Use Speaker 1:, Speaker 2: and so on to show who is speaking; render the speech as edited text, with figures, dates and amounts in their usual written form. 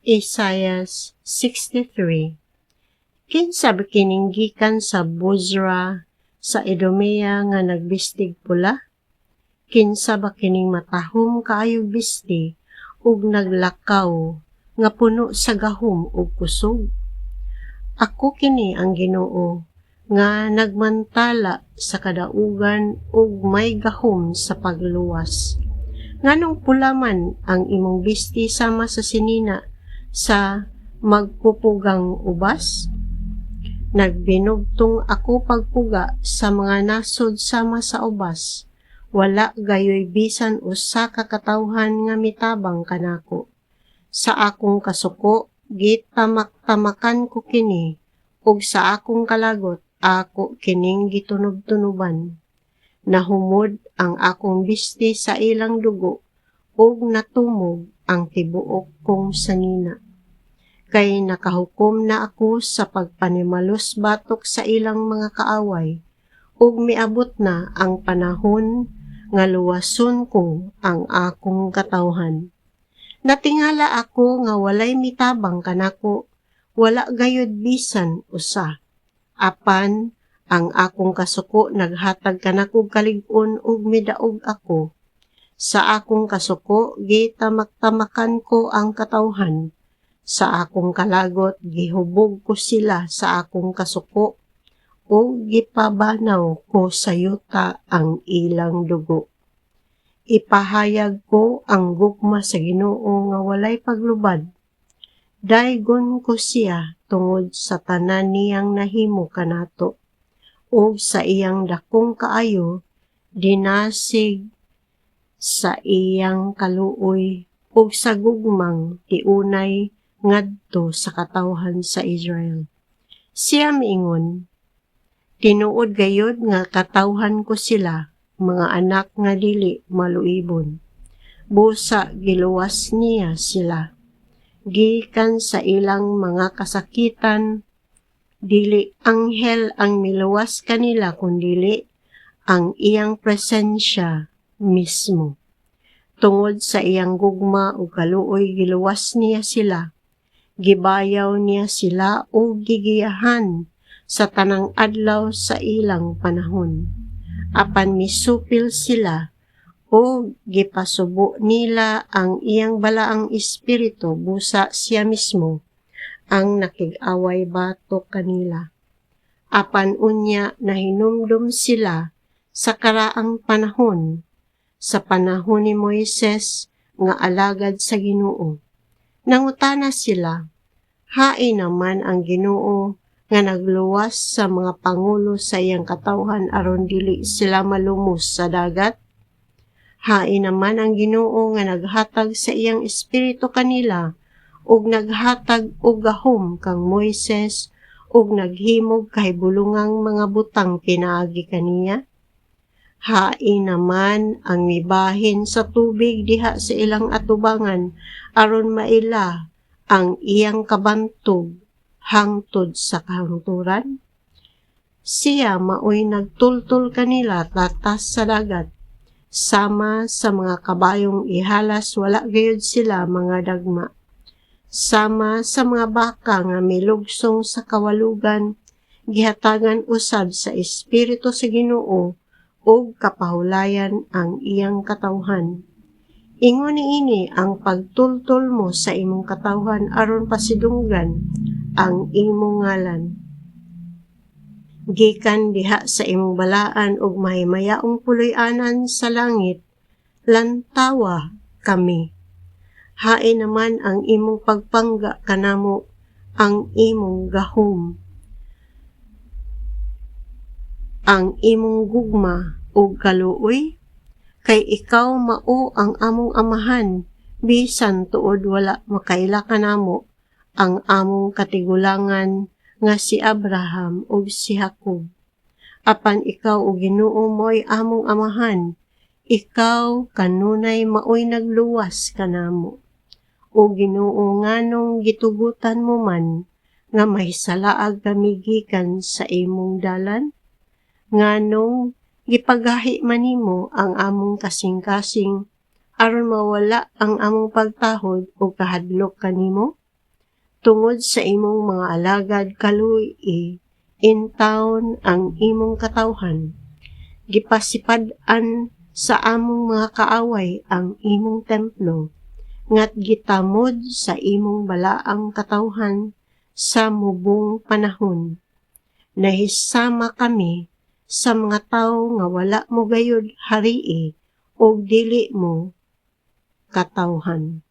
Speaker 1: Isaiah 63. Kinsa ba kining gikan sa Bozra sa Edomea nga nagbistig pula? Kinsa ba kining matahom kaayog bisti ug naglakaw nga puno sa gahom ug kusog? Ako kini ang Ginoo nga nagmantala sa kadaugan ug may gahom sa pagluwas. Nganong pula man ang imong bisti sama sa sinina sa magpupugang ubas? Nagbinugtong ako pagpuga sa mga nasod sama sa ubas. Wala gayoy bisan usa ka katawhan nga mitabang kanako. Sa akong kasuko, gitamak-tamakan ko kini, ug sa akong kalagot, ako kining gitunob-tunuban. Nahumod ang akong bisti sa ilang dugo, ug natumog ang tibuok kong sanina. Kay nakahukom na ako sa pagpanimalos batok sa ilang mga kaaway, ug miabot na ang panahon nga luwason ko ang akong katawhan. Natingala ako nga walay mitabang kanako, wala gayud bisan usa. Apan ang akong kasuko naghatag kanako kalig-on ug midaog ako. Sa akong kasuko gitamak-tamakan ko ang katawhan. Sa akong kalagot gihubog ko sila sa akong kasuko o gipabanaw ko sa yuta ang ilang dugo. Ipahayag ko ang gugma sa Ginoo nga walay paglubad. Daygon ko siya tungod sa tanan niyang nahimo kanato, ug sa iyang dakong kaayo dinasig sa iyang kaluoy, ug sa gugmang tiunay ngadto sa katawhan sa Israel. Siya miingon, tinuod gayod nga katawhan ko sila, mga anak nga dili maluibon. Busa giluwas niya sila. Gikan sa ilang mga kasakitan, dili anghel ang miluwas kanila kundili ang iyang presensya mismo. Tungod sa iyang gugma ug kaluoy giluwas niya sila. Gibayaw niya sila o gigiyahan sa tanang adlaw sa ilang panahon. Apan misupil sila o gipasubo nila ang iyang balaang espiritu, busa siya mismo ang nakig-away batok kanila. Apan unya nahinumdum sila sa karaang panahon, sa panahon ni Moises nga alagad sa Ginoo. Nangutana sila, hain naman ang Ginoo nga nagluwas sa mga pangulo sa iyang katawhan aron dili sila malumos sa dagat? Hain naman ang Ginoo nga naghatag sa iyang espiritu kanila ug naghatag og gahom kang Moises ug naghimog kay bulungang mga butang pinaagi kaniya? Hain naman ang mibahin sa tubig diha sa ilang atubangan aron maila ang iyang kabantog hangtod sa kahangturan? Siya maoy nagtultol kanila tatas sa dagat. Sama sa mga kabayong ihalas wala gayud sila mga dagma. Sama sa mga baka nga milugsong sa kawalugan, gihatagan usab sa espiritu sa Ginoo ug kapahulayan ang iyang katawhan. Ingon niini ang pagtultol mo sa imong katawhan aron pasidunggan ang imong ngalan. Gikan diha sa imong balaan ug mahimayaong puloy-anan sa langit, lantawa kami. Hain naman ang imong pagpangga kanamo, ang imong gahom, ang imong gugma ug kaluoy? Kay ikaw mao ang among amahan, bisan tuod wala makaila kanamo ang among katigulangan nga si Abraham ug si Jacob. Apan ikaw o Ginoo mo'y among amahan, ikaw kanunay maoy nagluwas kanamo. O Ginoo nganong gitugutan mo man nga mahisalaag kami gikan sa imong dalan? Nganong gipagahi man nimo ang among kasing-kasing aron mawala ang among pagtahod o kahadlok kanimo? tungod sa imong mga alagad kaluoy in taon ang imong katawhan. Gipasipad-an sa among mga kaaway ang imong templo, ngat gitamod sa imong balaang katawhan sa mubong panahon. Nahisama kami sa mga tawo nga wala mo gayud harii o dili mo katawhan.